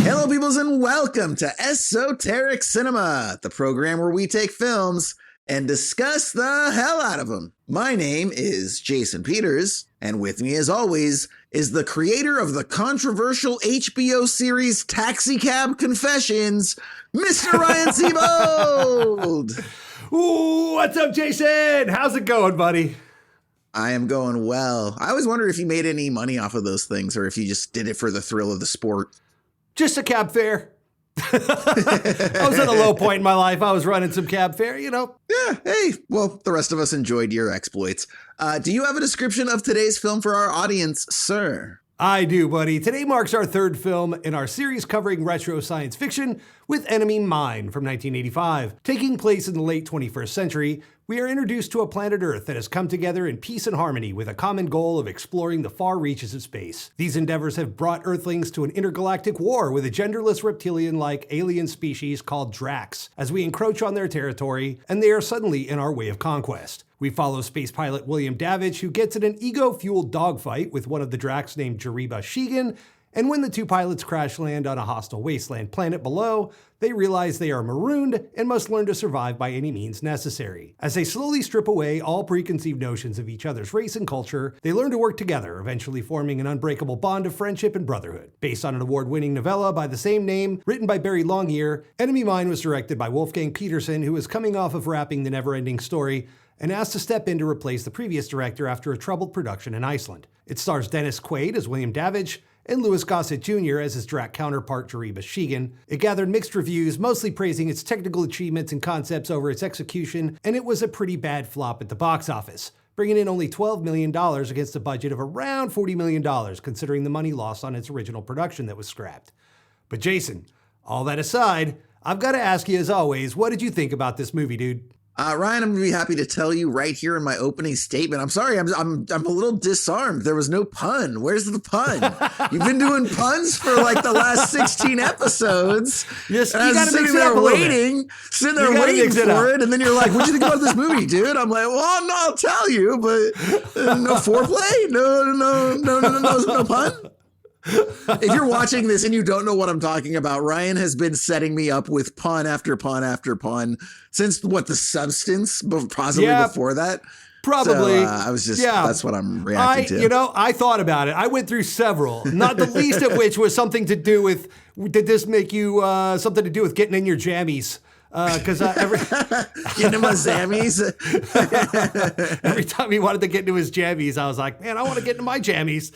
Hello, peoples, and welcome to Esoteric Cinema, the program where we take films and discuss the hell out of them. My name is Jason Peters, and with me, as always, is the creator of the controversial HBO series Taxicab Confessions, Mr. Ryan Seabold. Ooh, what's up, Jason? How's it going, buddy? I am going well. I always wonder if you made any money off of those things or if you just did it for the thrill of the sport. Just a cab fare. I was at a low point in my life. I was running some cab fare, you know. Yeah, hey, well, the rest of us enjoyed your exploits. Do you have a description of today's film for our audience, sir? I do, buddy. Today marks our third film in our series covering retro science fiction with Enemy Mine from 1985. Taking place in the late 21st century, we are introduced to a planet Earth that has come together in peace and harmony with a common goal of exploring the far reaches of space. These endeavors have brought Earthlings to an intergalactic war with a genderless reptilian-like alien species called Dracs, as we encroach on their territory, and they are suddenly in our way of conquest. We follow space pilot William Davidge, who gets in an ego-fueled dogfight with one of the Dracs named Jeriba Shigan, and when the two pilots crash land on a hostile wasteland planet below, they realize they are marooned and must learn to survive by any means necessary. As they slowly strip away all preconceived notions of each other's race and culture, they learn to work together, eventually forming an unbreakable bond of friendship and brotherhood. Based on an award-winning novella by the same name, written by Barry Longyear, Enemy Mine was directed by Wolfgang Petersen, who was coming off of wrapping The Never-Ending Story, and asked to step in to replace the previous director after a troubled production in Iceland. It stars Dennis Quaid as William Davidge, and Willis Gossett Jr. as his Drac counterpart Jeriba Shigan. It gathered mixed reviews, mostly praising its technical achievements and concepts over its execution, and it was a pretty bad flop at the box office, bringing in only $12 million against a budget of around $40 million, considering the money lost on its original production that was scrapped. But Jason, all that aside, I've got to ask you as always, what did you think about this movie, dude? Ryan, I'm going to be happy to tell you right here in my opening statement. I'm sorry, I'm a little disarmed. There was no pun. Where's the pun? You've been doing puns for like the last 16 episodes. Yes, and I was sitting there waiting for it. And then you're like, what'd you think about this movie, dude? I'm like, well, no, I'll tell you, but no foreplay? No pun? If you're watching this and you don't know what I'm talking about, Ryan has been setting me up with pun after pun after pun since The Substance, possibly before that. Probably. So, I was just, that's what I'm reacting to. You know, I thought about it. I went through several, not the least of which was something to do with, did this make you something to do with getting in your jammies? Because getting in my jammies. Every time he wanted to get into his jammies, I was like, man, I want to get into my jammies.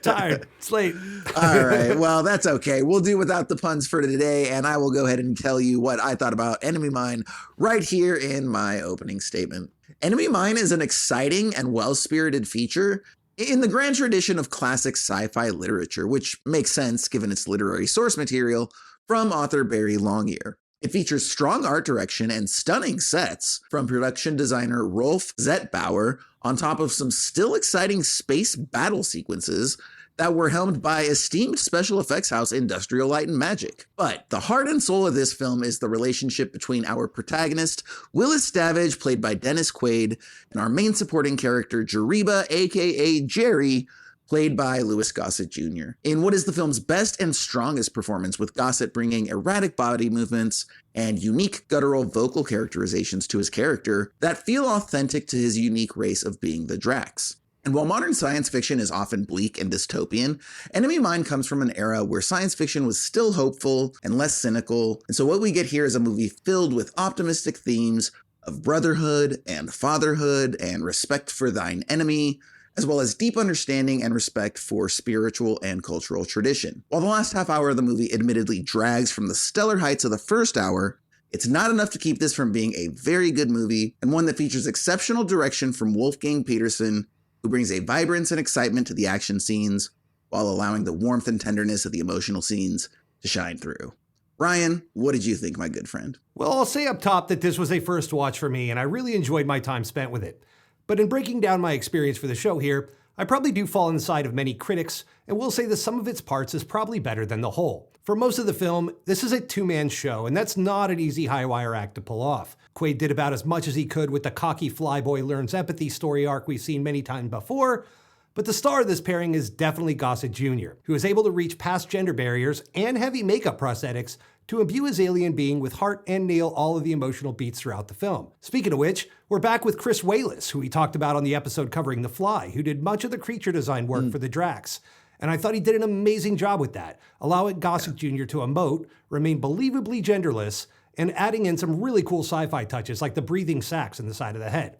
Tired. It's late. All right. Well, that's okay. We'll do without the puns for today, and I will go ahead and tell you what I thought about Enemy Mine right here in my opening statement. Enemy Mine is an exciting and well-spirited feature in the grand tradition of classic sci-fi literature, which makes sense given its literary source material from author Barry Longyear. It features strong art direction and stunning sets from production designer Rolf Zetbauer, on top of some still exciting space battle sequences that were helmed by esteemed special effects house Industrial Light and Magic. But the heart and soul of this film is the relationship between our protagonist, Willis Davidge, played by Dennis Quaid, and our main supporting character, Jeriba, aka Jerry, played by Willis Gossett Jr. in what is the film's best and strongest performance, with Gossett bringing erratic body movements and unique guttural vocal characterizations to his character that feel authentic to his unique race of being the Dracs. And while modern science fiction is often bleak and dystopian, Enemy Mine comes from an era where science fiction was still hopeful and less cynical, and so what we get here is a movie filled with optimistic themes of brotherhood and fatherhood and respect for thine enemy, as well as deep understanding and respect for spiritual and cultural tradition. While the last half hour of the movie admittedly drags from the stellar heights of the first hour, it's not enough to keep this from being a very good movie, and one that features exceptional direction from Wolfgang Petersen, who brings a vibrance and excitement to the action scenes, while allowing the warmth and tenderness of the emotional scenes to shine through. Ryan, what did you think, my good friend? Well, I'll say up top that this was a first watch for me, and I really enjoyed my time spent with it. But in breaking down my experience for the show here, I probably do fall on the side of many critics, and will say that some of its parts is probably better than the whole. For most of the film, this is a two-man show, and that's not an easy high-wire act to pull off. Quaid did about as much as he could with the cocky flyboy learns empathy story arc we've seen many times before, But the star of this pairing is definitely Gossett Jr., who is able to reach past gender barriers and heavy makeup prosthetics to imbue his alien being with heart and nail all of the emotional beats throughout the film. Speaking of which, we're back with Chris Walas, who we talked about on the episode covering The Fly, who did much of the creature design work for the Dracs. And I thought he did an amazing job with that, allowing Gossett Jr. to emote, remain believably genderless, and adding in some really cool sci-fi touches like the breathing sacs in the side of the head.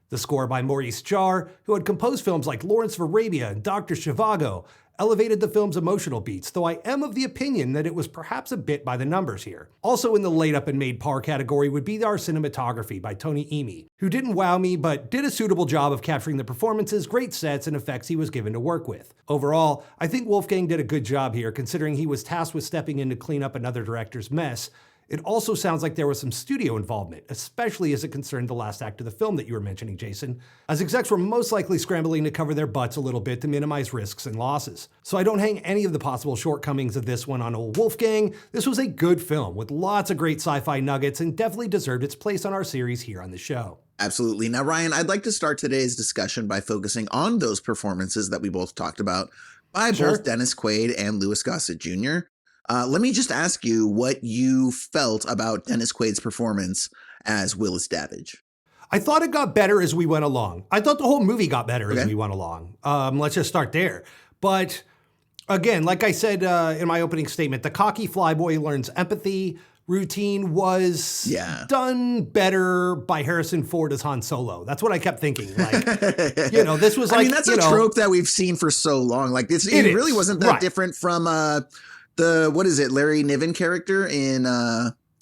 The score by Maurice Jarre, who had composed films like Lawrence of Arabia and Dr. Zhivago, elevated the film's emotional beats, though I am of the opinion that it was perhaps a bit by the numbers here. Also in the laid up and made par category would be our cinematography by Tony Imi, who didn't wow me but did a suitable job of capturing the performances, great sets, and effects he was given to work with. Overall, I think Wolfgang did a good job here considering he was tasked with stepping in to clean up another director's mess. It also sounds like there was some studio involvement, especially as it concerned the last act of the film that you were mentioning, Jason, as execs were most likely scrambling to cover their butts a little bit to minimize risks and losses. So I don't hang any of the possible shortcomings of this one on old Wolfgang. This was a good film with lots of great sci-fi nuggets and definitely deserved its place on our series here on the show. Absolutely. Now, Ryan, I'd like to start today's discussion by focusing on those performances that we both talked about by both Dennis Quaid and Louis Gossett Jr. Let me just ask you what you felt about Dennis Quaid's performance as Willis Davidge. I thought it got better as we went along. I thought the whole movie got better as we went along. Let's just start there. But again, like I said in my opening statement, the cocky flyboy learns empathy routine was done better by Harrison Ford as Han Solo. That's what I kept thinking. Like, this was like, I mean, that's a trope that we've seen for so long. Like, it really wasn't that different from Larry Niven character in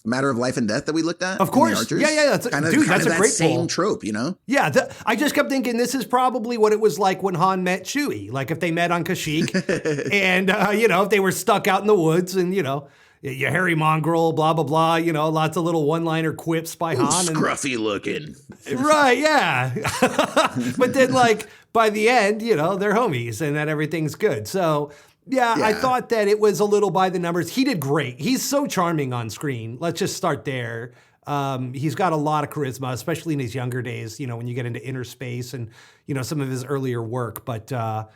Matter of Life and Death that we looked at? Of course. Yeah. That's kind of a that great same pull. trope, Yeah. I just kept thinking this is probably what it was like when Han met Chewie. Like if they met on Kashyyyk and, if they were stuck out in the woods and, you hairy mongrel, blah, blah, blah, lots of little one-liner quips by Han. Scruffy looking. Right, yeah. But then, by the end, they're homies and that everything's good. So, yeah, I thought that it was a little by the numbers. He did great. He's so charming on screen. Let's just start there. He's got a lot of charisma, especially in his younger days, when you get into Inner Space and, some of his earlier work. But, I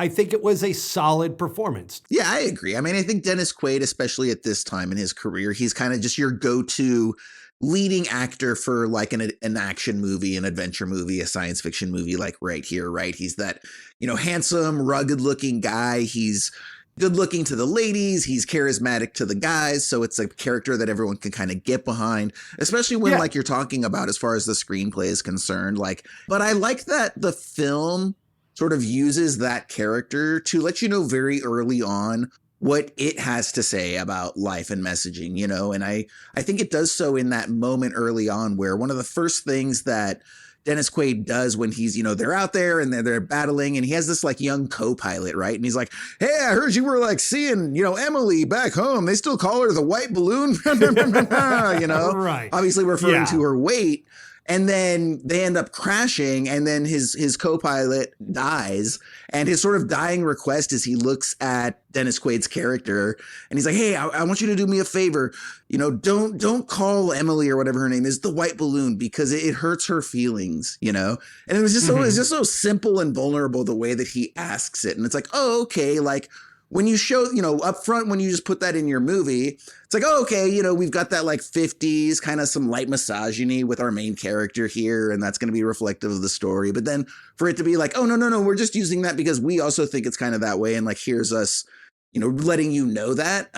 think it was a solid performance. Yeah, I agree. I mean, I think Dennis Quaid, especially at this time in his career, he's kind of just your go-to leading actor for like an action movie, an adventure movie, a science fiction movie, like right here, right? He's that, handsome, rugged looking guy. He's good looking to the ladies. He's charismatic to the guys. So it's a character that everyone can kind of get behind, especially when like you're talking about as far as the screenplay is concerned. But I like that the film sort of uses that character to let you know very early on what it has to say about life and messaging, and I think it does so in that moment early on where one of the first things that Dennis Quaid does when he's, they're out there and they're battling and he has this like young co-pilot, right? And he's like, hey, I heard you were like seeing, Emily back home. They still call her the white balloon, Right. Obviously referring to her weight. And then they end up crashing, and then his co-pilot dies. And his sort of dying request is he looks at Dennis Quaid's character, and he's like, "Hey, I want you to do me a favor. Don't call Emily or whatever her name is the white balloon because it hurts her feelings." And it was just so simple and vulnerable the way that he asks it, and it's like, oh, okay, like. When you show, up front, when you just put that in your movie, it's like, oh, okay, we've got that like 50s kind of some light misogyny with our main character here. And that's going to be reflective of the story. But then for it to be like, oh, no, we're just using that because we also think it's kind of that way. And like, here's us, letting you know that,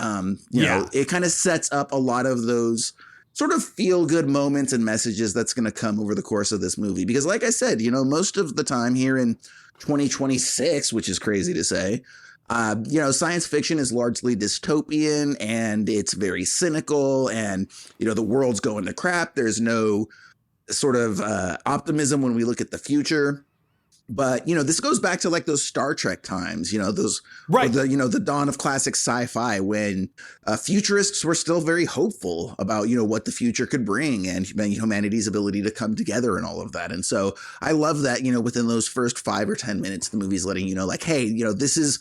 it kind of sets up a lot of those sort of feel good moments and messages that's going to come over the course of this movie. Because like I said, most of the time here in 2026, which is crazy to say, science fiction is largely dystopian and it's very cynical and, the world's going to crap. There's no sort of optimism when we look at the future. But, this goes back to like those Star Trek times, those, right. The dawn of classic sci-fi when futurists were still very hopeful about, what the future could bring and humanity's ability to come together and all of that. And so I love that, within those first 5 or 10 minutes, the movie's letting you know, like, hey, this is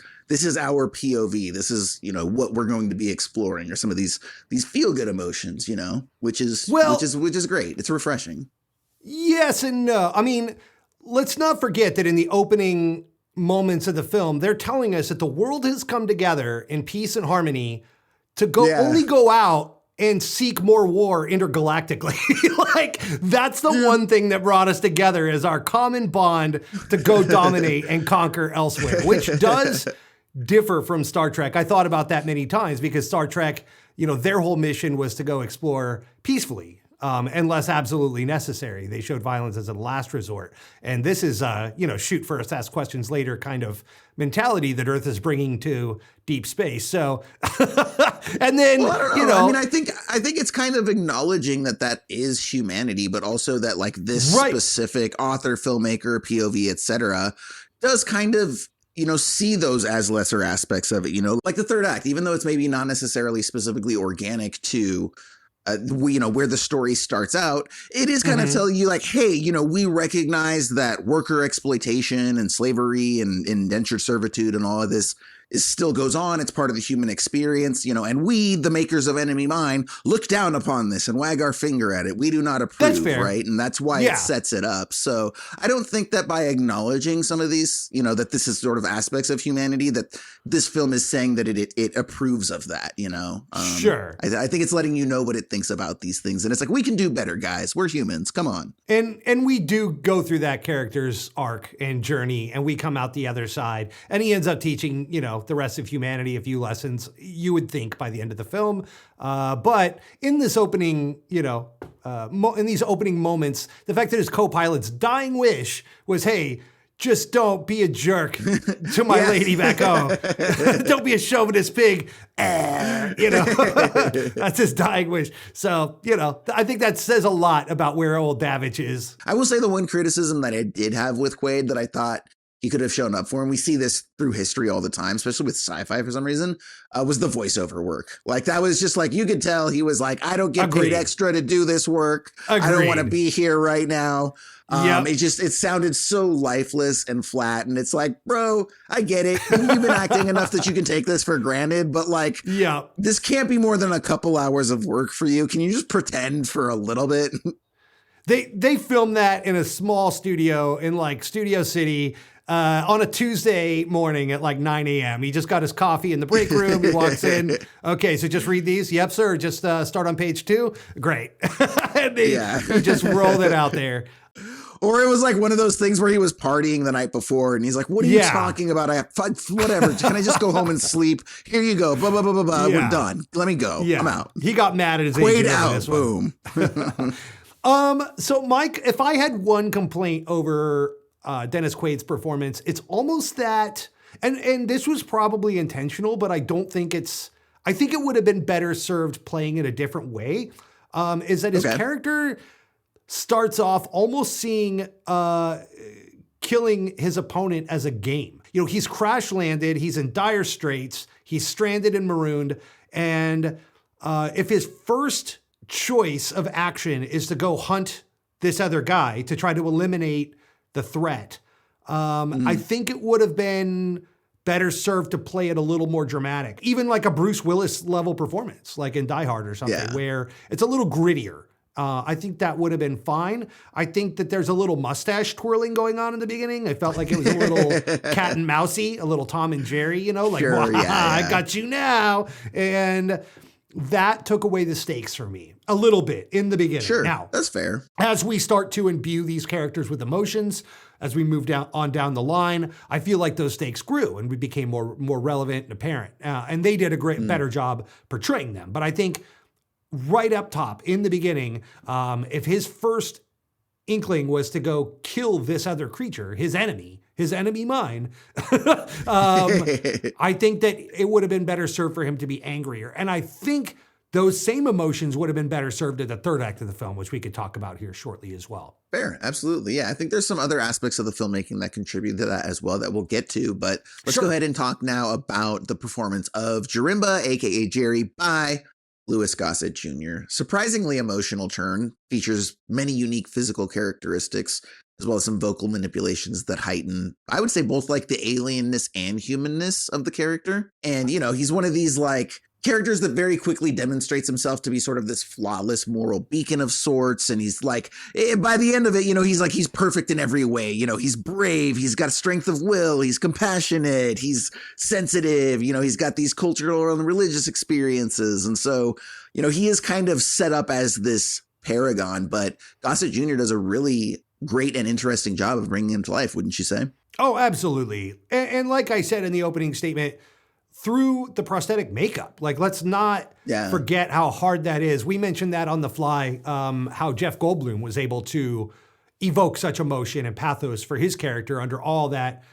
our POV. This is, what we're going to be exploring or some of these feel good emotions, which is great. It's refreshing. Yes and no. I mean, let's not forget that in the opening moments of the film, they're telling us that the world has come together in peace and harmony to only go out and seek more war intergalactically. Like, that's the one thing that brought us together is our common bond to go dominate and conquer elsewhere, which does differ from Star Trek. I thought about that many times because Star Trek, their whole mission was to go explore peacefully. Unless absolutely necessary. They showed violence as a last resort. And this is, shoot first, ask questions later kind of mentality that Earth is bringing to deep space. So, and then, I don't know. I mean, I think it's kind of acknowledging that is humanity, but also that like this specific author, filmmaker, POV, etc., does kind of see those as lesser aspects of it, like the third act, even though it's maybe not necessarily specifically organic to where the story starts out, it is kind of telling you like, hey, we recognize that worker exploitation and slavery and indentured servitude and all of this still goes on. It's part of the human experience, and we, the makers of Enemy Mine, look down upon this and wag our finger at it. We do not approve, that's fair. Right? And that's why it sets it up. So I don't think that by acknowledging some of these, that this is sort of aspects of humanity, that this film is saying that it approves of that, Sure. I think it's letting you know what it thinks about these things. And it's like, we can do better, guys. We're humans. Come on. And we do go through that character's arc and journey, and we come out the other side. And he ends up teaching, the rest of humanity a few lessons, you would think, by the end of the film. But in this opening, in these opening moments, the fact that his co-pilot's dying wish was, hey, just don't be a jerk to my lady back home. Don't be a chauvinist pig. That's his dying wish. So, I think that says a lot about where old Davidge is. I will say the one criticism that I did have with Quaid that I thought he could have shown up for, and we see this through history all the time, especially with Sci-Fi for some reason, was the voiceover work. Like, that was just like, you could tell he was like, I don't get paid extra to do this work. I don't want to be here right now. It sounded so lifeless and flat. And it's like, bro, I get it. You've been acting enough that you can take this for granted. But like, this can't be more than a couple hours of work for you. Can you just pretend for a little bit? They filmed that in a small studio in like Studio City on a Tuesday morning at like 9 a.m. He just got his coffee in the break room. He walks in. Okay, so just read these. Yep, sir. Just start on page 2. Great. And he just rolled it out there. Or it was like one of those things where he was partying the night before and he's like, what are you talking about? Whatever. Can I just go home and sleep? Here you go. Blah, blah, blah, blah, blah. We're done. Let me go. I'm out. He got mad at his agent. Quaid out. Boom. So Mike, if I had one complaint over Dennis Quaid's performance, it's almost that, and this was probably intentional, but I think it would have been better served playing it a different way, is that his character starts off almost seeing killing his opponent as a game. He's crash landed, he's in dire straits, he's stranded and marooned, and if his first choice of action is to go hunt this other guy to try to eliminate the threat, I think it would have been better served to play it a little more dramatic, even like a Bruce Willis level performance, like in Die Hard or something, where it's a little grittier. I think that would have been fine. I think that there's a little mustache twirling going on in the beginning. I felt like it was a little cat and mousey, a little Tom and Jerry, like, I got you now. And that took away the stakes for me a little bit in the beginning. Sure, now, that's fair. As we start to imbue these characters with emotions, as we move down the line, I feel like those stakes grew and we became more relevant and apparent. And they did a better job portraying them. But I think right up top in the beginning, if his first inkling was to go kill this other creature, his enemy mine, I think that it would have been better served for him to be angrier. And I think those same emotions would have been better served at the third act of the film, which we could talk about here shortly as well. Fair. Absolutely. Yeah. I think there's some other aspects of the filmmaking that contribute to that as well that we'll get to, but let's go ahead and talk now about the performance of Jeriba, aka Jerry, by Willis Gossett Jr. Surprisingly emotional turn, features many unique physical characteristics, as well as some vocal manipulations that heighten, I would say, both like the alienness and humanness of the character. And, he's one of these like characters that very quickly demonstrates himself to be sort of this flawless moral beacon of sorts. And he's like, by the end of it, he's perfect in every way. He's brave. He's got strength of will. He's compassionate. He's sensitive. He's got these cultural and religious experiences. And so, he is kind of set up as this paragon, but Gossett Jr. does a really great and interesting job of bringing him to life, wouldn't you say? Oh, absolutely. And like I said in the opening statement, through the prosthetic makeup, like let's not forget how hard that is. We mentioned that on the fly, how Jeff Goldblum was able to evoke such emotion and pathos for his character under all that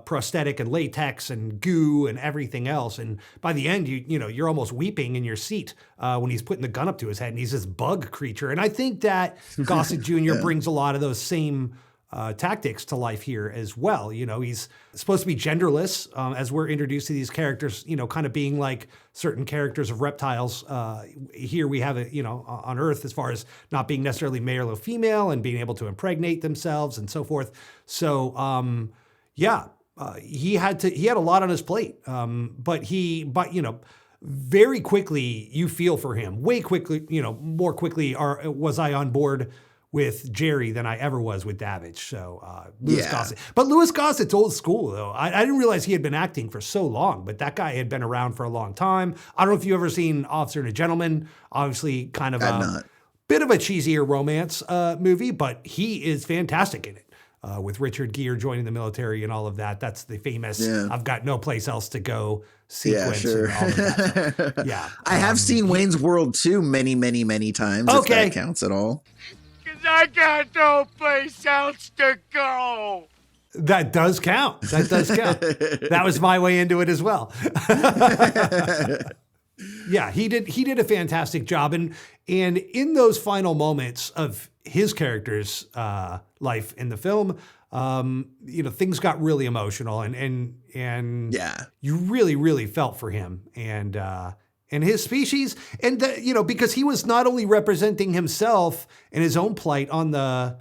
prosthetic and latex and goo and everything else. And by the end, you're almost weeping in your seat when he's putting the gun up to his head and he's this bug creature. And I think that Gossett Jr. brings a lot of those same tactics to life here as well. He's supposed to be genderless as we're introduced to these characters, kind of being like certain characters of reptiles. Here we have it, on Earth as far as not being necessarily male or female and being able to impregnate themselves and so forth. So, he had a lot on his plate. But very quickly you feel for him way quickly, more quickly was I on board with Jerry than I ever was with Davidge. So Louis Gossett. But Louis Gossett's old school, though. I didn't realize he had been acting for so long, but that guy had been around for a long time. I don't know if you've ever seen Officer and a Gentleman, obviously kind of bit of a cheesier romance movie, but he is fantastic in it. With Richard Gere joining the military and all of that. That's the famous I've got no place else to go sequence. Yeah, sure. And all of that. Yeah. I have seen Wayne's World 2 many, many, many times, if that counts at all. I got no place else to go. That does count. That was my way into it as well. Yeah, he did a fantastic job. And in those final moments of his character's life in the film, things got really emotional and you really, really felt for him and his species, and because he was not only representing himself and his own plight on the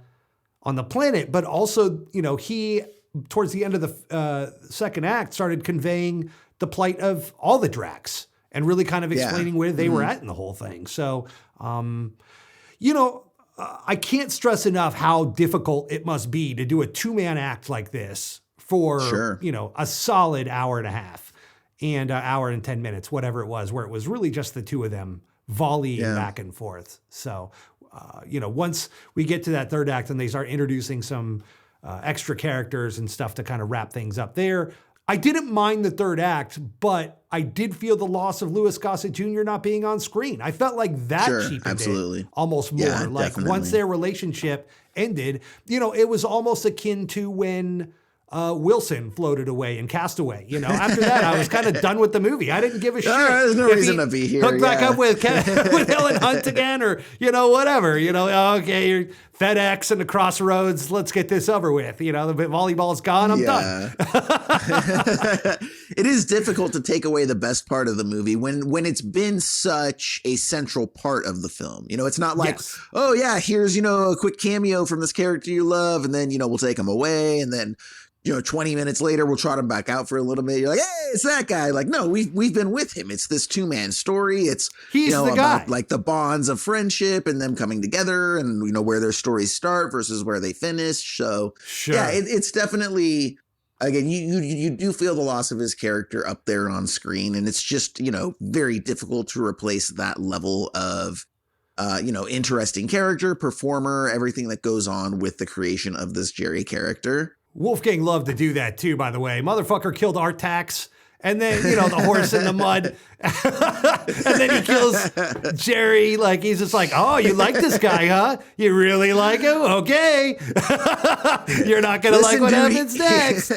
planet, but also, he towards the end of the second act started conveying the plight of all the Dracs and really kind of explaining where they were at in the whole thing. So, I can't stress enough how difficult it must be to do a 2-man act like this for, a solid hour and a half. And an hour and 10 minutes, whatever it was, where it was really just the two of them volleying back and forth. So, once we get to that third act and they start introducing some extra characters and stuff to kind of wrap things up there, I didn't mind the third act, but I did feel the loss of Louis Gossett Jr. not being on screen. I felt like that cheapened it almost more. Yeah, like once their relationship ended, it was almost akin to when Wilson floated away in Castaway. After that, I was kind of done with the movie. I didn't give a shit. There's no reason to be here. Hook back up with Helen Hunt again, or whatever. Okay, you're FedEx and the crossroads. Let's get this over with. The volleyball's gone. I'm done. It is difficult to take away the best part of the movie when it's been such a central part of the film. It's not like, here's a quick cameo from this character you love, and then we'll take him away, and then 20 minutes later, we'll trot him back out for a little bit. You're like, hey, it's that guy. Like, no, we've been with him. It's this 2-man story. He's the guy. About like the bonds of friendship and them coming together and, where their stories start versus where they finish. So, it's definitely, again, you do feel the loss of his character up there on screen. And it's just, very difficult to replace that level of, interesting character, performer, everything that goes on with the creation of this Jerry character. Wolfgang loved to do that too, by the way. Motherfucker killed Artax, and then, the horse in the mud. And then he kills Jerry. Like, he's just like, oh, you like this guy, huh? You really like him? Okay. You're not going to like what happens next.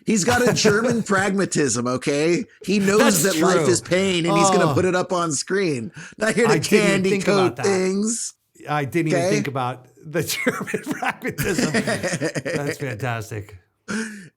He's got a German pragmatism, okay? He knows that life is pain, and he's going to put it up on screen. Not here to candy coat things. I didn't even think about the German pragmatism. That's fantastic.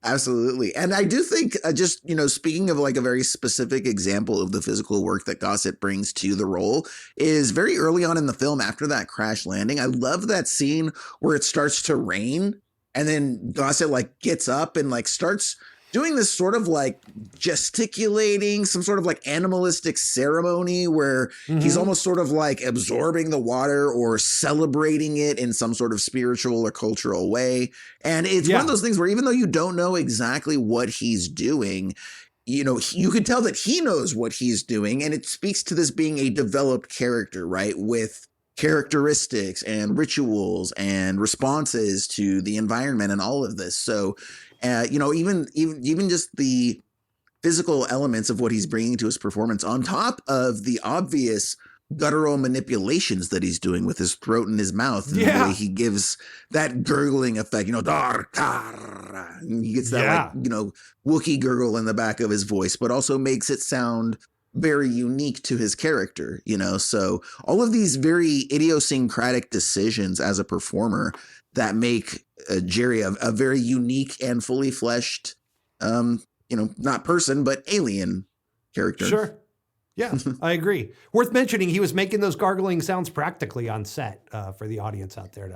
Absolutely. And I do think just, speaking of like a very specific example of the physical work that Gossett brings to the role is very early on in the film after that crash landing. I love that scene where it starts to rain and then Gossett like gets up and like starts doing this sort of like gesticulating, some sort of like animalistic ceremony where he's almost sort of like absorbing the water or celebrating it in some sort of spiritual or cultural way. And it's one of those things where even though you don't know exactly what he's doing, you know, you can tell that he knows what he's doing, and it speaks to this being a developed character, right? With characteristics and rituals and responses to the environment and all of this. So, you know, even just the physical elements of what he's bringing to his performance, on top of the obvious guttural manipulations that he's doing with his throat and his mouth, and the way he gives that gurgling effect, you know, and he gets that like, you know, Wookiee gurgle in the back of his voice, but also makes it sound very unique to his character, you know. So all of these very idiosyncratic decisions as a performer that make Jerry a very unique and fully fleshed, you know, not person, but alien character. Sure. Yeah, I agree. Worth mentioning, he was making those gargling sounds practically on set for the audience out there.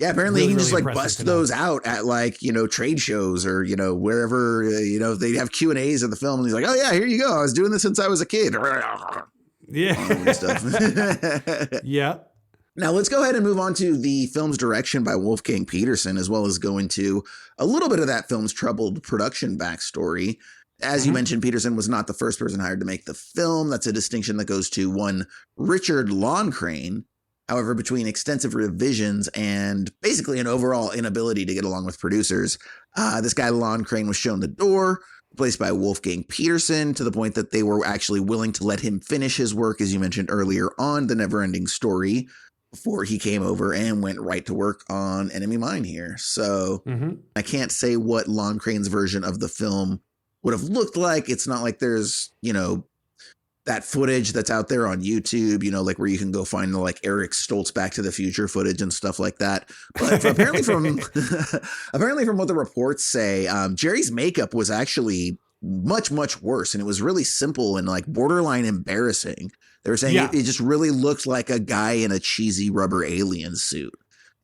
Apparently he can just like bust those out at like, you know, trade shows or, you know, wherever, you know, they have Q&As of the film. And he's like, oh yeah, here you go. I was doing this since I was a kid. Yeah. Stuff. Yeah. Now let's go ahead and move on to the film's direction by Wolfgang Petersen, as well as go into a little bit of that film's troubled production backstory. As you mentioned, Petersen was not the first person hired to make the film. That's a distinction that goes to one Richard Loncraine. However, between extensive revisions and basically an overall inability to get along with producers, this guy Loncraine was shown the door, replaced by Wolfgang Petersen, to the point that they were actually willing to let him finish his work, as you mentioned earlier, on The Neverending Story, before he came over and went right to work on Enemy Mine here. So I can't say what Loncraine's version of the film would have looked like. It's not like there's, you know, that footage that's out there on YouTube, you know, like where you can go find the like Eric Stoltz Back to the Future footage and stuff like that. But apparently from what the reports say, Jerry's makeup was actually much worse, and it was really simple and like borderline embarrassing. They were saying it just really looked like a guy in a cheesy rubber alien suit,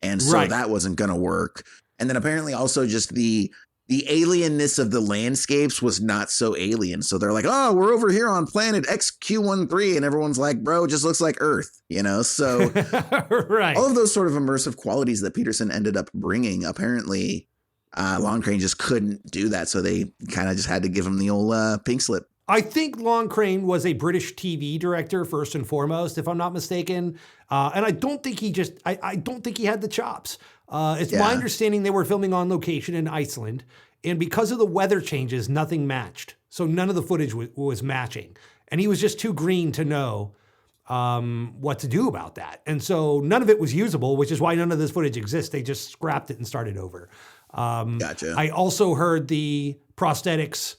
and so that wasn't gonna work. And then apparently also just the alienness of the landscapes was not so alien. So they're like, oh, we're over here on planet XQ13. And everyone's like, bro, it just looks like Earth, you know? So all of those sort of immersive qualities that Petersen ended up bringing, apparently Loncraine just couldn't do that. So they kind of just had to give him the old pink slip. I think Loncraine was a British TV director first and foremost, if I'm not mistaken. And I don't think I don't think he had the chops. It's my understanding they were filming on location in Iceland, and because of the weather changes, nothing matched. So none of the footage was matching. And he was just too green to know what to do about that. And so none of it was usable, which is why none of this footage exists. They just scrapped it and started over. Gotcha. I also heard the prosthetics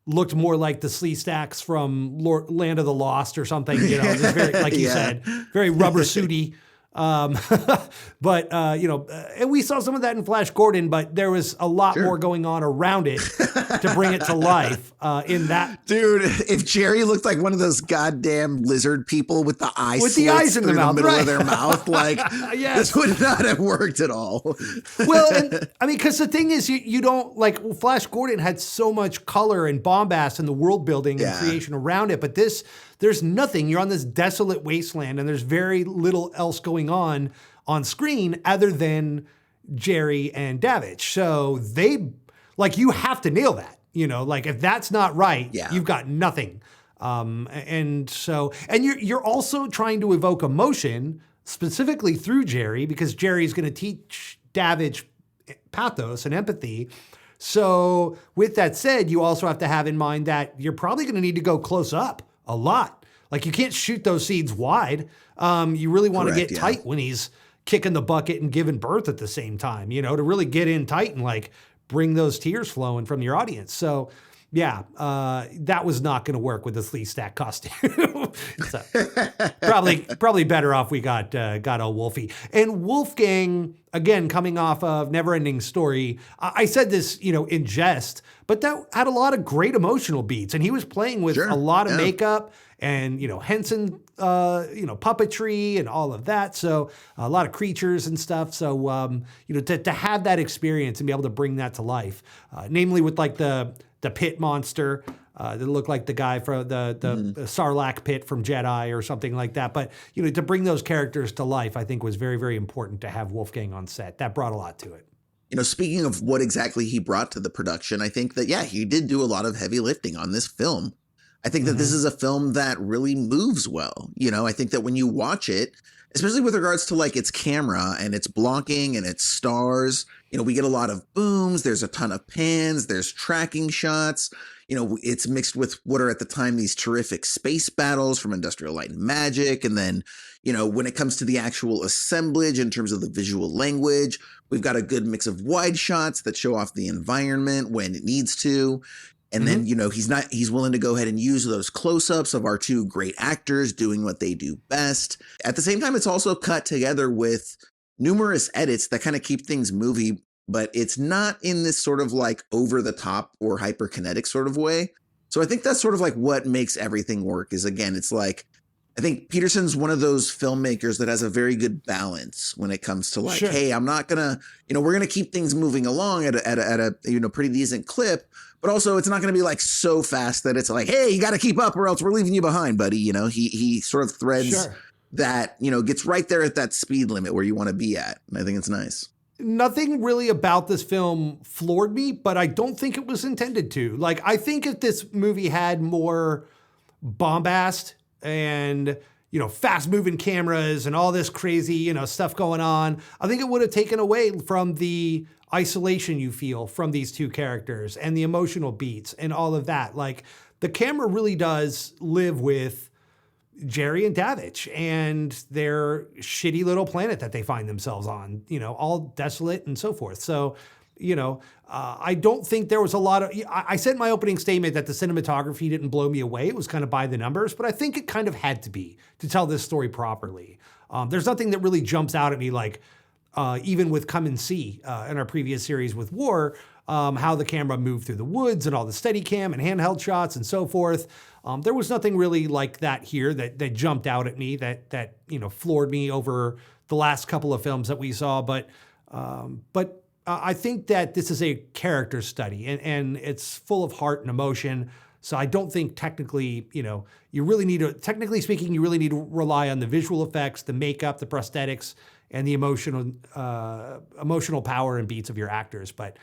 looked more like the slee stacks from Land of the Lost or something, you know, just very, like you said, very rubber suity. But you know, and we saw some of that in Flash Gordon, but there was a lot more going on around it to bring it to life in that. Dude, if Jerry looked like one of those goddamn lizard people with the eyes in the mouth, middle of their mouth, like this would not have worked at all. Well, and I mean, because the thing is, you don't like Flash Gordon had so much color and bombast in the world building and creation around it, but there's nothing. You're on this desolate wasteland, and there's very little else going on screen other than Jerry and Davidge. So you have to nail that. You know, like if that's not right, you've got nothing. And you're also trying to evoke emotion specifically through Jerry, because Jerry's going to teach Davidge pathos and empathy. So with that said, you also have to have in mind that you're probably going to need to go close up a lot. Like you can't shoot those seeds wide. You really want to get tight when he's kicking the bucket and giving birth at the same time, you know, to really get in tight and like bring those tears flowing from your audience. So Yeah, that was not going to work with the Slee Stack costume. So probably better off we got old Wolfie. And Wolfgang, again, coming off of Neverending Story, I said this, in jest, but that had a lot of great emotional beats, and he was playing with a lot of makeup and Henson, puppetry and all of that. So a lot of creatures and stuff. So to have that experience and be able to bring that to life, namely with like the pit monster that looked like the guy from the Sarlacc pit from Jedi or something like that. But, to bring those characters to life, I think was very, very important to have Wolfgang on set. That brought a lot to it. Speaking of what exactly he brought to the production, I think that, he did do a lot of heavy lifting on this film. I think that this is a film that really moves well. I think that when you watch it, especially with regards to like its camera and its blocking and its stars, we get a lot of booms. There's a ton of pans. There's tracking shots. It's mixed with what are at the time these terrific space battles from Industrial Light and Magic. And then, when it comes to the actual assemblage in terms of the visual language, we've got a good mix of wide shots that show off the environment when it needs to. And then, he's willing to go ahead and use those close-ups of our two great actors doing what they do best. At the same time, it's also cut together with numerous edits that kind of keep things moving, but it's not in this sort of like over the top or hyperkinetic sort of way. So I think that's sort of like what makes everything work is, again, it's like, I think Petersen's one of those filmmakers that has a very good balance when it comes to like, hey, I'm not gonna, we're gonna keep things moving along at a pretty decent clip, but also it's not gonna be like so fast that it's like, hey, you got to keep up or else we're leaving you behind, buddy. He sort of threads that, gets right there at that speed limit where you want to be at. And I think it's nice. Nothing really about this film floored me, but I don't think it was intended to. Like, I think if this movie had more bombast and, fast moving cameras and all this crazy, stuff going on, I think it would have taken away from the isolation you feel from these two characters and the emotional beats and all of that. Like, the camera really does live with Jerry and Davidge and their shitty little planet that they find themselves on, all desolate and so forth. So, I don't think there was a lot of, I said in my opening statement that the cinematography didn't blow me away. It was kind of by the numbers, but I think it kind of had to be to tell this story properly. There's nothing that really jumps out at me like, even with Come and See in our previous series with War, how the camera moved through the woods and all the Steadicam and handheld shots and so forth. There was nothing really like that here that jumped out at me that floored me over the last couple of films that we saw. But I think that this is a character study and it's full of heart and emotion. So I don't think technically, you really need to, technically speaking, you really need to rely on the visual effects, the makeup, the prosthetics, and the emotional power and beats of your actors, but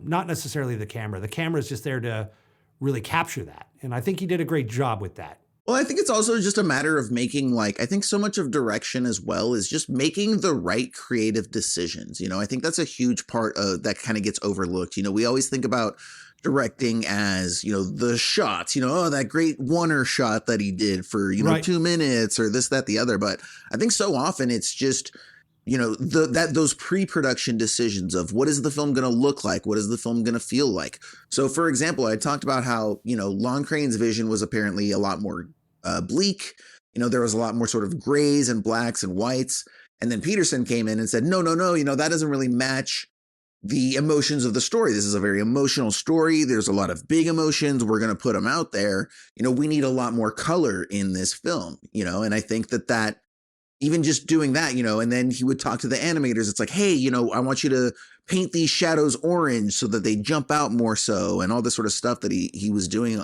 not necessarily the camera. The camera is just there to really capture that. And I think he did a great job with that. Well, I think it's also just a matter of making, I think so much of direction as well is just making the right creative decisions. I think that's a huge part of that kind of gets overlooked. We always think about directing as, the shots, that great oneer shot that he did for, 2 minutes or this, that, the other. But I think so often it's just, those pre-production decisions of what is the film going to look like? What is the film going to feel like? So, for example, I talked about how, Lon Crane's vision was apparently a lot more bleak. There was a lot more sort of grays and blacks and whites. And then Petersen came in and said, no, that doesn't really match the emotions of the story. This is a very emotional story. There's a lot of big emotions. We're going to put them out there. We need a lot more color in this film, and I think that even just doing that, and then he would talk to the animators. It's like, hey, I want you to paint these shadows orange so that they jump out more so, and all this sort of stuff that he was doing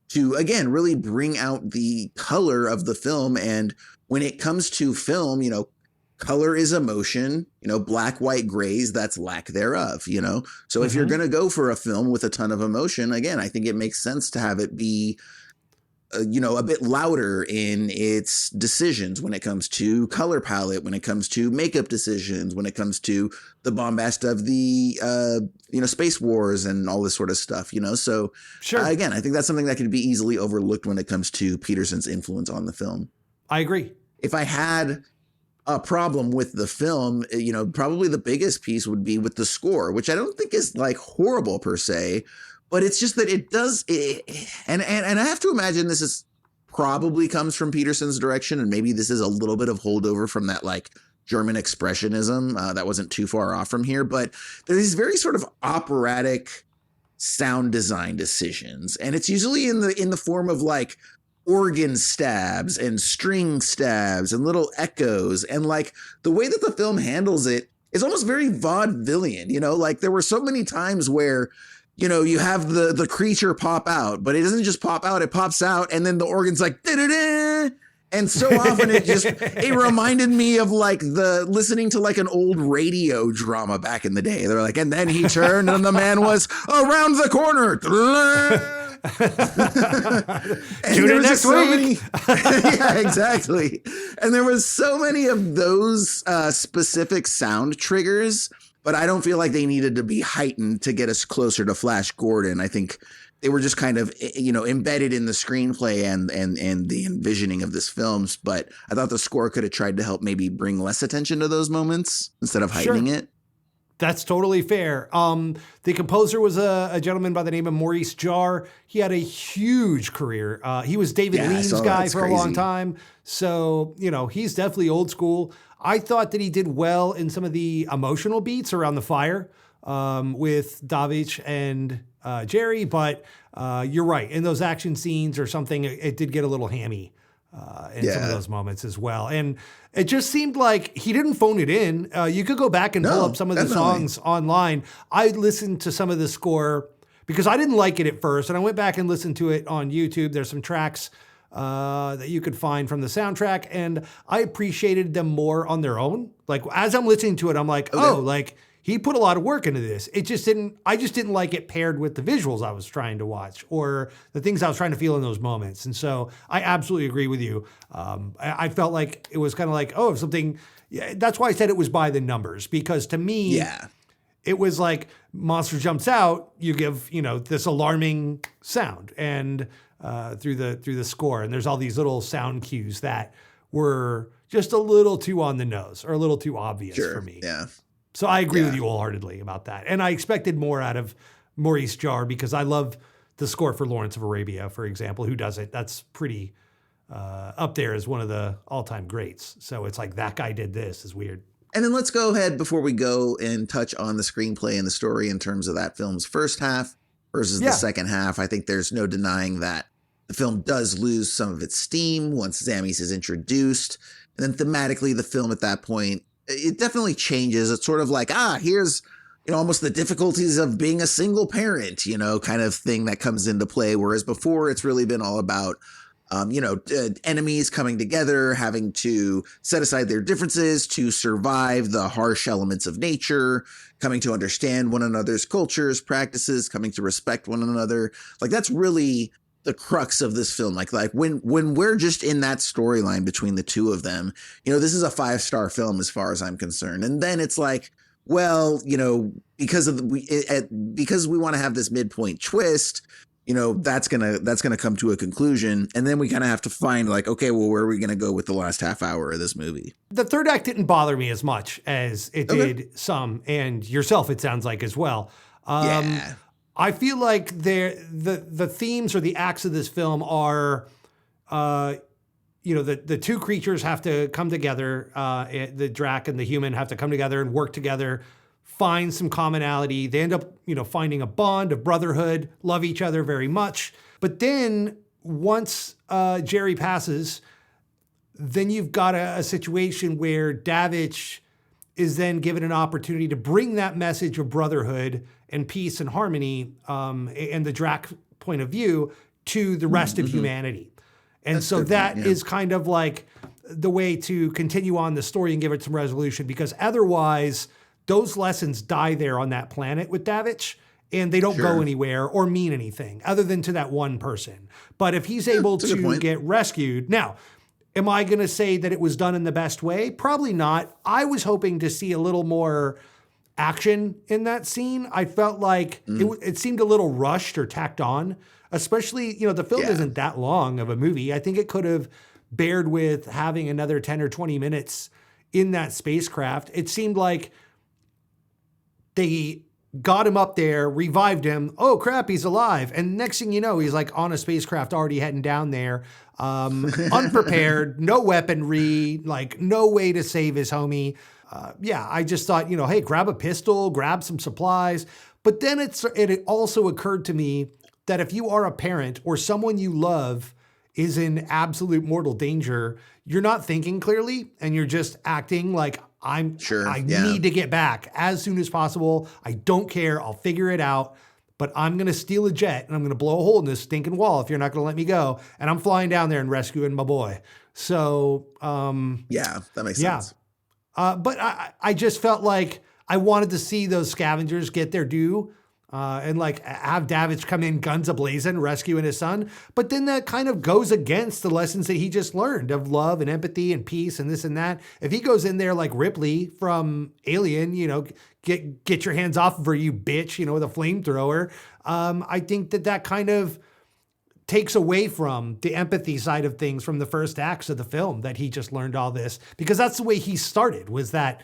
to, again, really bring out the color of the film. And when it comes to film, color is emotion, black, white, grays, that's lack thereof, So if you're going to go for a film with a ton of emotion, again, I think it makes sense to have it be a bit louder in its decisions when it comes to color palette, when it comes to makeup decisions, when it comes to the bombast of the, Space Wars and all this sort of stuff, So again, I think that's something that could be easily overlooked when it comes to Petersen's influence on the film. I agree. If I had a problem with the film, probably the biggest piece would be with the score, which I don't think is like horrible per se, but it's just that it does, and I have to imagine this is probably comes from Petersen's direction, and maybe this is a little bit of holdover from that like German expressionism that wasn't too far off from here. But there's these very sort of operatic sound design decisions, and it's usually in the form of like organ stabs and string stabs and little echoes, and like the way that the film handles it is almost very vaudevillian. You know, like there were so many times where, you know, you have the creature pop out, but it doesn't just pop out, it pops out, and then the organ's like da-da-da. And so often it reminded me of like listening to like an old radio drama back in the day. They're like, and then he turned and the man was around the corner. Tune in next week. Yeah, exactly. And there was so many of those specific sound triggers, but I don't feel like they needed to be heightened to get us closer to Flash Gordon. I think they were just kind of, you know, embedded in the screenplay and the envisioning of this film. But I thought the score could have tried to help maybe bring less attention to those moments instead of heightening it. That's totally fair. The composer was a gentleman by the name of Maurice Jarre. He had a huge career. He was David Lean's guy for a long time. So, you know, he's definitely old school. I thought that he did well in some of the emotional beats around the fire with Davidge and Jerry. But you're right. In those action scenes or something, it did get a little hammy. In some of those moments as well. And it just seemed like he didn't phone it in. You could go back and pull up some of the songs online. I listened to some of the score because I didn't like it at first. And I went back and listened to it on YouTube. There's some tracks that you could find from the soundtrack. And I appreciated them more on their own. Like as I'm listening to it, I'm like, oh, like he put a lot of work into this. I just didn't like it paired with the visuals I was trying to watch or the things I was trying to feel in those moments. And so I absolutely agree with you. I felt like it was kind of like, oh, something. Yeah, that's why I said it was by the numbers, because to me, it was like monster jumps out, you give, you know, this alarming sound and through the score. And there's all these little sound cues that were just a little too on the nose or a little too obvious for me. Yeah. So I agree with you wholeheartedly about that. And I expected more out of Maurice Jarre because I love the score for Lawrence of Arabia, for example. Who does it? That's pretty up there as one of the all-time greats. So it's like that guy did this is weird. And then let's go ahead before we go and touch on the screenplay and the story in terms of that film's first half versus the second half. I think there's no denying that the film does lose some of its steam once Zammies is introduced. And then thematically, the film at that point, it definitely changes. It's sort of like, here's, you know, almost the difficulties of being a single parent, you know, kind of thing that comes into play. Whereas before it's really been all about, enemies coming together, having to set aside their differences to survive the harsh elements of nature, coming to understand one another's cultures, practices, coming to respect one another. Like that's really the crux of this film. Like when we're just in that storyline between the two of them, you know, this is a 5-star film as far as I'm concerned. And then it's like, well, you know, because we want to have this midpoint twist, you know, that's gonna come to a conclusion, and then we kind of have to find like, okay, well, where are we gonna go with the last half hour of this movie? The third act didn't bother me as much as it did some, and yourself, it sounds like as well. I feel like the themes or the acts of this film are, the two creatures have to come together. The Drac and the human have to come together and work together, find some commonality. They end up, finding a bond of brotherhood, love each other very much. But then once Jerry passes, then you've got a situation where Davidge is then given an opportunity to bring that message of brotherhood and peace and harmony and the Drac point of view to the rest of humanity. And that's so that is kind of like the way to continue on the story and give it some resolution, because otherwise those lessons die there on that planet with Davidge and they don't go anywhere or mean anything other than to that one person. But if he's able to get rescued, now, am I going to say that it was done in the best way? Probably not. I was hoping to see a little more action in that scene. I felt like it seemed a little rushed or tacked on, especially, the film isn't that long of a movie. I think it could have bared with having another 10 or 20 minutes in that spacecraft. It seemed like they got him up there, revived him. Oh crap, he's alive. And next thing you know, he's like on a spacecraft already heading down there, unprepared, no weaponry, like no way to save his homie. I just thought, hey, grab a pistol, grab some supplies. But then it also occurred to me that if you are a parent or someone you love is in absolute mortal danger, you're not thinking clearly and you're just acting like I need to get back as soon as possible. I don't care. I'll figure it out. But I'm going to steal a jet and I'm going to blow a hole in this stinking wall if you're not going to let me go. And I'm flying down there and rescuing my boy. So, that makes sense. But I just felt like I wanted to see those scavengers get their due and like have Davidge come in guns a-blazing, rescuing his son. But then that kind of goes against the lessons that he just learned of love and empathy and peace and this and that. If he goes in there like Ripley from Alien, get your hands off of her, you bitch, with a flamethrower. I think that kind of takes away from the empathy side of things from the first acts of the film, that he just learned all this, because that's the way he started, was that,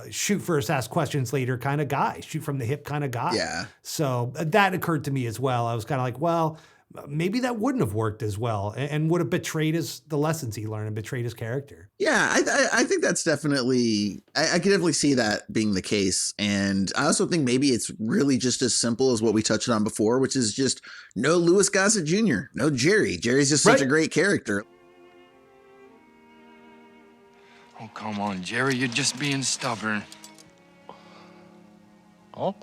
shoot first, ask questions later kind of guy, shoot from the hip kind of guy. Yeah. So that occurred to me as well. I was kind of like, well, maybe that wouldn't have worked as well and would have betrayed the lessons he learned and betrayed his character. Yeah, I think that's definitely, I can definitely see that being the case. And I also think maybe it's really just as simple as what we touched on before, which is just no Louis Gossett Jr., no Jerry. Jerry's just such a great character. Oh, come on, Jerry, you're just being stubborn. Oh,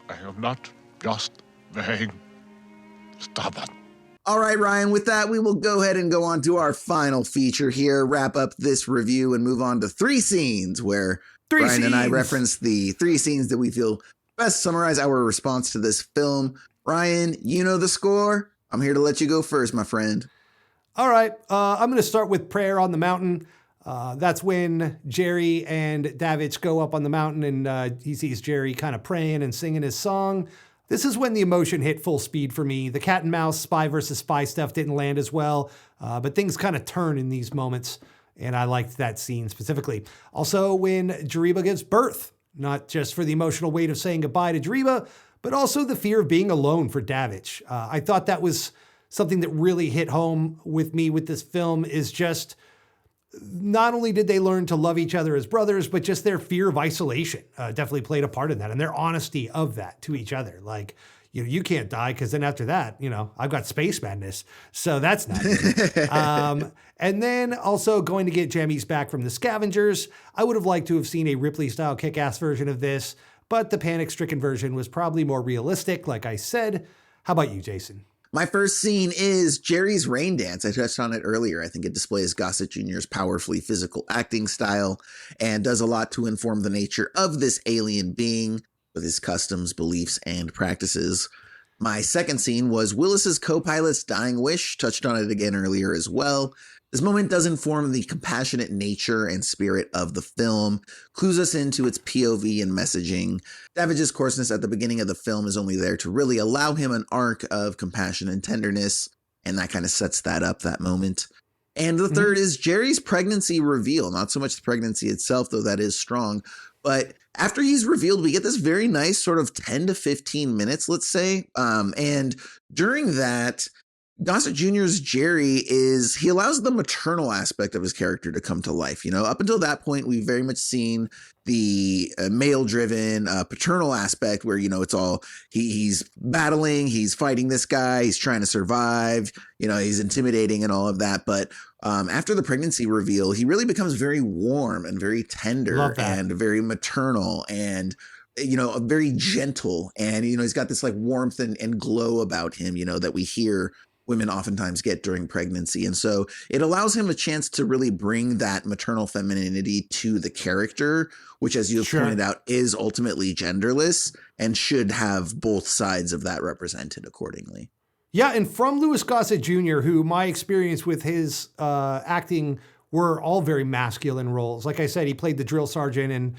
I am not just being stubborn. All right, Ryan, with that, we will go ahead and go on to our final feature here, wrap up this review and move on to three scenes where Ryan and I reference the three scenes that we feel best summarize our response to this film. Ryan, you know the score. I'm here to let you go first, my friend. All right, I'm going to start with Prayer on the Mountain. That's when Jerry and Davidge go up on the mountain and he sees Jerry kind of praying and singing his song. This is when the emotion hit full speed for me. The cat and mouse spy versus spy stuff didn't land as well, but things kind of turn in these moments, and I liked that scene specifically. Also, when Jeriba gives birth, not just for the emotional weight of saying goodbye to Jeriba, but also the fear of being alone for Davidge. I thought that was something that really hit home with me with this film, is just not only did they learn to love each other as brothers, but just their fear of isolation definitely played a part in that, and their honesty of that to each other. Like, you can't die because then after that, I've got space madness. So that's not good. And then also going to get jammies back from the scavengers. I would have liked to have seen a Ripley-style kick-ass version of this, but the panic-stricken version was probably more realistic, like I said. How about you, Jason? My first scene is Jerry's rain dance. I touched on it earlier. I think it displays Gossett Jr.'s powerfully physical acting style and does a lot to inform the nature of this alien being with his customs, beliefs, and practices. My second scene was Willis's co-pilot's dying wish. Touched on it again earlier as well. This moment does inform the compassionate nature and spirit of the film, clues us into its POV and messaging. Davidge's coarseness at the beginning of the film is only there to really allow him an arc of compassion and tenderness, and that kind of sets that up, that moment. And the third is Jerry's pregnancy reveal. Not so much the pregnancy itself, though that is strong, but after he's revealed, we get this very nice sort of 10 to 15 minutes, let's say. And during that, Gossett Jr.'s Jerry he allows the maternal aspect of his character to come to life. Up until that point, we've very much seen the male-driven paternal aspect where, it's all he's battling, he's fighting this guy, he's trying to survive, he's intimidating and all of that. But after the pregnancy reveal, he really becomes very warm and very tender and very maternal and very gentle. And, he's got this like warmth and glow about him, that we hear women oftentimes get during pregnancy. And so it allows him a chance to really bring that maternal femininity to the character, which, as you have pointed out, is ultimately genderless and should have both sides of that represented accordingly. Yeah, and from Louis Gossett Jr., who my experience with his acting were all very masculine roles. Like I said, he played the drill sergeant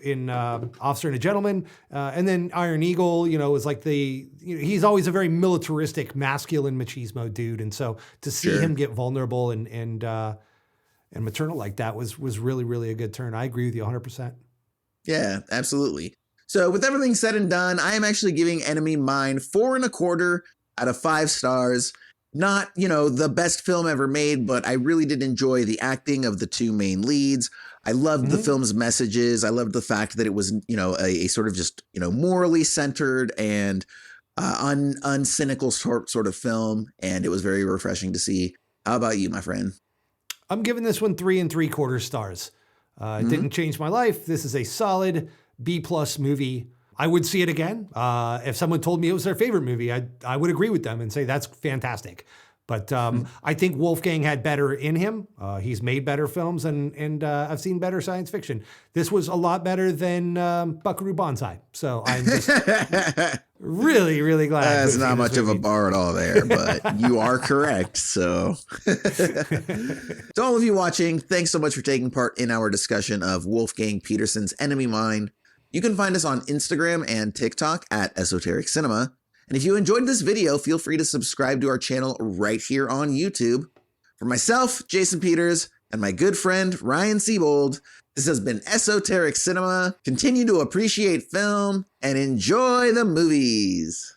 in Officer and a Gentleman. And then Iron Eagle, was like he's always a very militaristic, masculine machismo dude. And so to see him get vulnerable and maternal like that was really, really a good turn. I agree with you 100%. Yeah, absolutely. So with everything said and done, I am actually giving Enemy Mine 4.25 out of 5 stars. Not, the best film ever made, but I really did enjoy the acting of the two main leads. I loved the film's messages. I loved the fact that it was, a sort of just, morally centered and uncynical sort of film. And it was very refreshing to see. How about you, my friend? I'm giving this one 3.75 stars. It didn't change my life. This is a solid B+ movie. I would see it again. If someone told me it was their favorite movie, I would agree with them and say that's fantastic. But I think Wolfgang had better in him. He's made better films, and I've seen better science fiction. This was a lot better than Buckaroo Banzai. So I'm just really, really glad. That's not much of a bar at all there, but you are correct. So to all of you watching, thanks so much for taking part in our discussion of Wolfgang Petersen's Enemy Mine. You can find us on Instagram and TikTok at Esoteric Cinema. And if you enjoyed this video, feel free to subscribe to our channel right here on YouTube. For myself, Jason Peters, and my good friend, Ryan Siebold, this has been Esoteric Cinema. Continue to appreciate film and enjoy the movies.